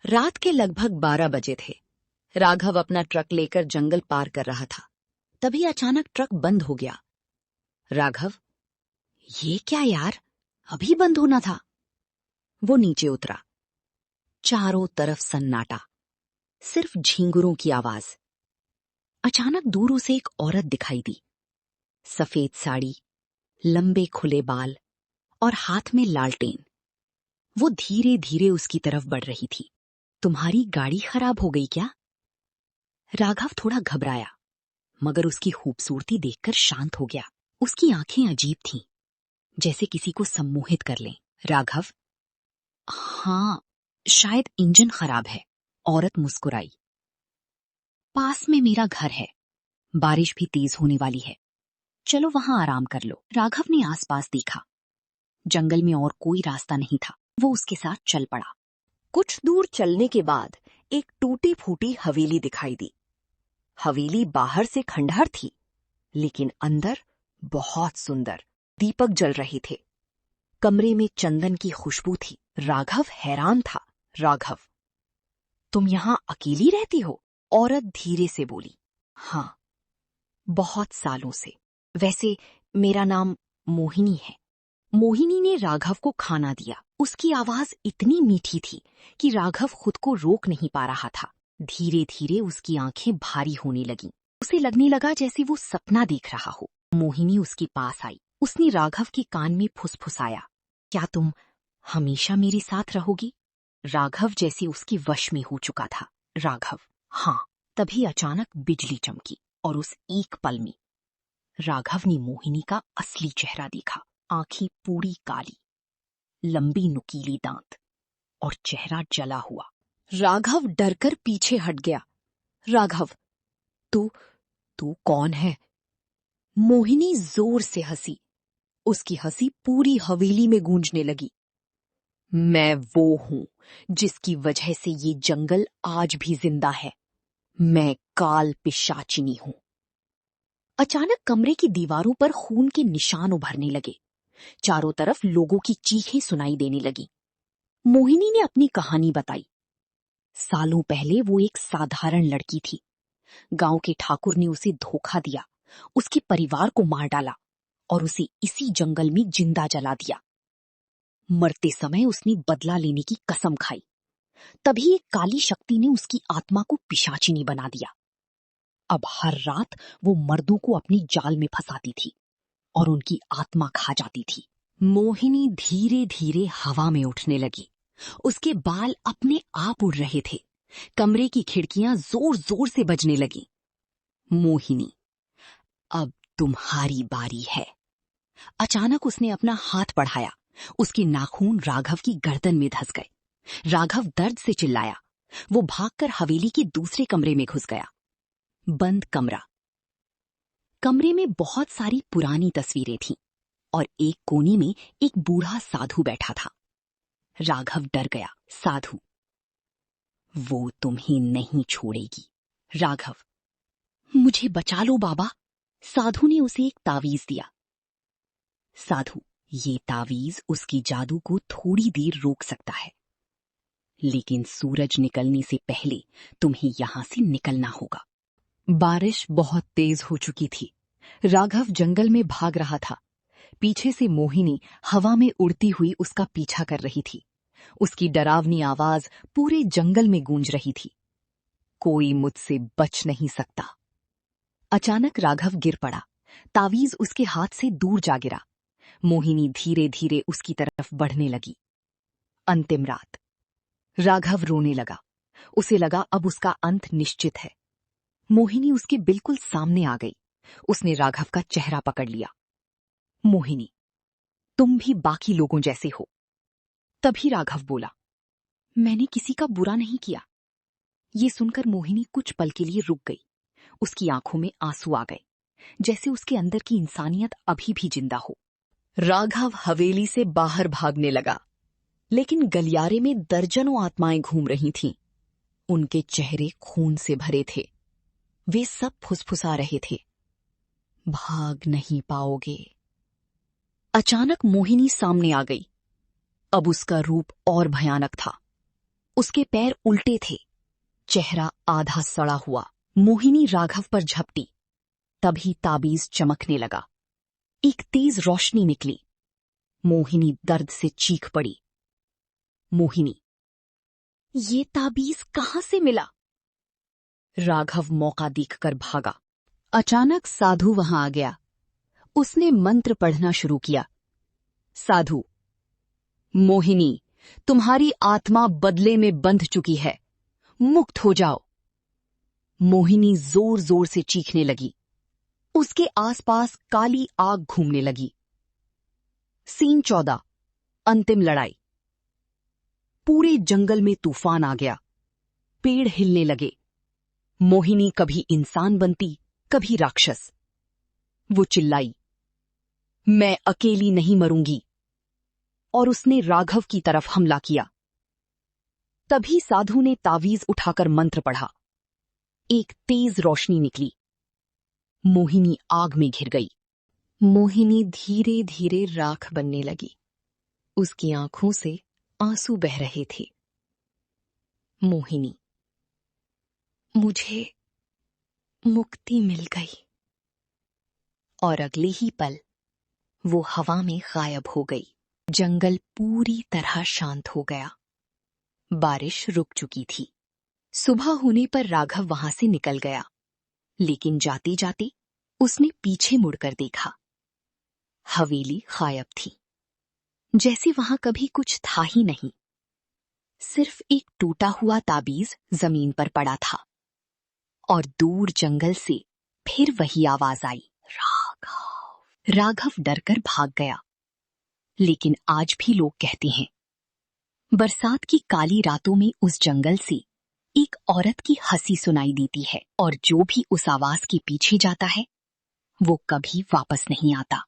रात के लगभग 12 बजे थे। राघव अपना ट्रक लेकर जंगल पार कर रहा था। तभी अचानक ट्रक बंद हो गया। राघव, ये क्या यार, अभी बंद होना था। वो नीचे उतरा। चारों तरफ सन्नाटा, सिर्फ झींगुरों की आवाज। अचानक दूर उसे एक औरत दिखाई दी। सफेद साड़ी, लंबे खुले बाल और हाथ में लालटेन। वो धीरे धीरे उसकी तरफ बढ़ रही थी। तुम्हारी गाड़ी खराब हो गई क्या? राघव थोड़ा घबराया, मगर उसकी खूबसूरती देखकर शांत हो गया। उसकी आंखें अजीब थीं, जैसे किसी को सम्मोहित कर लें। राघव, हाँ, शायद इंजन खराब है। औरत मुस्कुराई। पास में मेरा घर है, बारिश भी तेज होने वाली है, चलो वहां आराम कर लो। राघव ने आसपास देखा। जंगल में और कोई रास्ता नहीं था। वो उसके साथ चल पड़ा। कुछ दूर चलने के बाद एक टूटी फूटी हवेली दिखाई दी। हवेली बाहर से खंडहर थी, लेकिन अंदर बहुत सुंदर। दीपक जल रहे थे। कमरे में चंदन की खुशबू थी। राघव हैरान था। राघव, तुम यहां अकेली रहती हो? औरत धीरे से बोली। हाँ, बहुत सालों से। वैसे मेरा नाम मोहिनी है। मोहिनी ने राघव को खाना दिया। उसकी आवाज इतनी मीठी थी कि राघव खुद को रोक नहीं पा रहा था। धीरे धीरे उसकी आंखें भारी होने लगीं। उसे लगने लगा जैसे वो सपना देख रहा हो। मोहिनी उसके पास आई। उसने राघव के कान में फुसफुसाया, क्या तुम हमेशा मेरे साथ रहोगी? राघव जैसे उसके वश में हो चुका था। राघव, हाँ। तभी अचानक बिजली चमकी और उस एक पल में राघव ने मोहिनी का असली चेहरा देखा। आंखें पूरी काली, लंबी नुकीली दांत और चेहरा जला हुआ। राघव डरकर पीछे हट गया। राघव, तू तू कौन है? मोहिनी जोर से हंसी। उसकी हंसी पूरी हवेली में गूंजने लगी। मैं वो हूं जिसकी वजह से ये जंगल आज भी जिंदा है। मैं काल पिशाचिनी हूं। अचानक कमरे की दीवारों पर खून के निशान उभरने लगे। चारों तरफ लोगों की चीखें सुनाई देने लगी। मोहिनी ने अपनी कहानी बताई। सालों पहले वो एक साधारण लड़की थी। गांव के ठाकुर ने उसे धोखा दिया, उसके परिवार को मार डाला और उसे इसी जंगल में जिंदा जला दिया। मरते समय उसने बदला लेने की कसम खाई। तभी एक काली शक्ति ने उसकी आत्मा को पिशाचिनी बना दिया। अब हर रात वो मर्दों को अपनी जाल में फंसाती थी और उनकी आत्मा खा जाती थी। मोहिनी धीरे धीरे हवा में उठने लगी। उसके बाल अपने आप उड़ रहे थे। कमरे की खिड़कियां जोर जोर से बजने लगी। मोहिनी, अब तुम्हारी बारी है। अचानक उसने अपना हाथ बढ़ाया। उसके नाखून राघव की गर्दन में धंस गए। राघव दर्द से चिल्लाया। वो भागकर हवेली के दूसरे कमरे में घुस गया। बंद कमरा। कमरे में बहुत सारी पुरानी तस्वीरें थीं और एक कोने में एक बूढ़ा साधु बैठा था। राघव डर गया। साधु, वो तुम्हें नहीं छोड़ेगी। राघव, मुझे बचा लो बाबा। साधु ने उसे एक तावीज दिया। साधु, ये तावीज उसकी जादू को थोड़ी देर रोक सकता है, लेकिन सूरज निकलने से पहले तुम्हें यहां से निकलना होगा। बारिश बहुत तेज हो चुकी थी। राघव जंगल में भाग रहा था। पीछे से मोहिनी हवा में उड़ती हुई उसका पीछा कर रही थी। उसकी डरावनी आवाज पूरे जंगल में गूंज रही थी। कोई मुझसे बच नहीं सकता। अचानक राघव गिर पड़ा। तावीज उसके हाथ से दूर जा गिरा। मोहिनी धीरे धीरे उसकी तरफ बढ़ने लगी। अंतिम रात। राघव रोने लगा। उसे लगा अब उसका अंत निश्चित है। मोहिनी उसके बिल्कुल सामने आ गई। उसने राघव का चेहरा पकड़ लिया। मोहिनी, तुम भी बाकी लोगों जैसे हो। तभी राघव बोला, मैंने किसी का बुरा नहीं किया। ये सुनकर मोहिनी कुछ पल के लिए रुक गई। उसकी आंखों में आंसू आ गए, जैसे उसके अंदर की इंसानियत अभी भी जिंदा हो। राघव हवेली से बाहर भागने लगा, लेकिन गलियारे में दर्जनों आत्माएं घूम रही थीं। उनके चेहरे खून से भरे थे। वे सब फुसफुसा रहे थे, भाग नहीं पाओगे। अचानक मोहिनी सामने आ गई। अब उसका रूप और भयानक था। उसके पैर उल्टे थे, चेहरा आधा सड़ा हुआ। मोहिनी राघव पर झपटी, तभी ताबीज चमकने लगा। एक तेज रोशनी निकली। मोहिनी दर्द से चीख पड़ी। मोहिनी, ये ताबीज कहां से मिला? राघव मौका देखकर भागा। अचानक साधु वहां आ गया। उसने मंत्र पढ़ना शुरू किया। साधु, मोहिनी, तुम्हारी आत्मा बदले में बंध चुकी है, मुक्त हो जाओ। मोहिनी जोर जोर से चीखने लगी। उसके आसपास काली आग घूमने लगी। सीन 14, अंतिम लड़ाई। पूरे जंगल में तूफान आ गया। पेड़ हिलने लगे। मोहिनी कभी इंसान बनती, कभी राक्षस। वो चिल्लाई, मैं अकेली नहीं मरूंगी, और उसने राघव की तरफ हमला किया। तभी साधु ने तावीज उठाकर मंत्र पढ़ा। एक तेज रोशनी निकली। मोहिनी आग में घिर गई। मोहिनी धीरे धीरे राख बनने लगी। उसकी आंखों से आंसू बह रहे थे। मोहिनी, मुझे मुक्ति मिल गई। और अगले ही पल वो हवा में गायब हो गई। जंगल पूरी तरह शांत हो गया। बारिश रुक चुकी थी। सुबह होने पर राघव वहां से निकल गया, लेकिन जाते जाते उसने पीछे मुड़कर देखा। हवेली गायब थी, जैसे वहां कभी कुछ था ही नहीं। सिर्फ एक टूटा हुआ ताबीज जमीन पर पड़ा था, और दूर जंगल से फिर वही आवाज आई, राघव। राघव डरकर भाग गया। लेकिन आज भी लोग कहते हैं, बरसात की काली रातों में उस जंगल से एक औरत की हंसी सुनाई देती है, और जो भी उस आवाज के पीछे जाता है वो कभी वापस नहीं आता।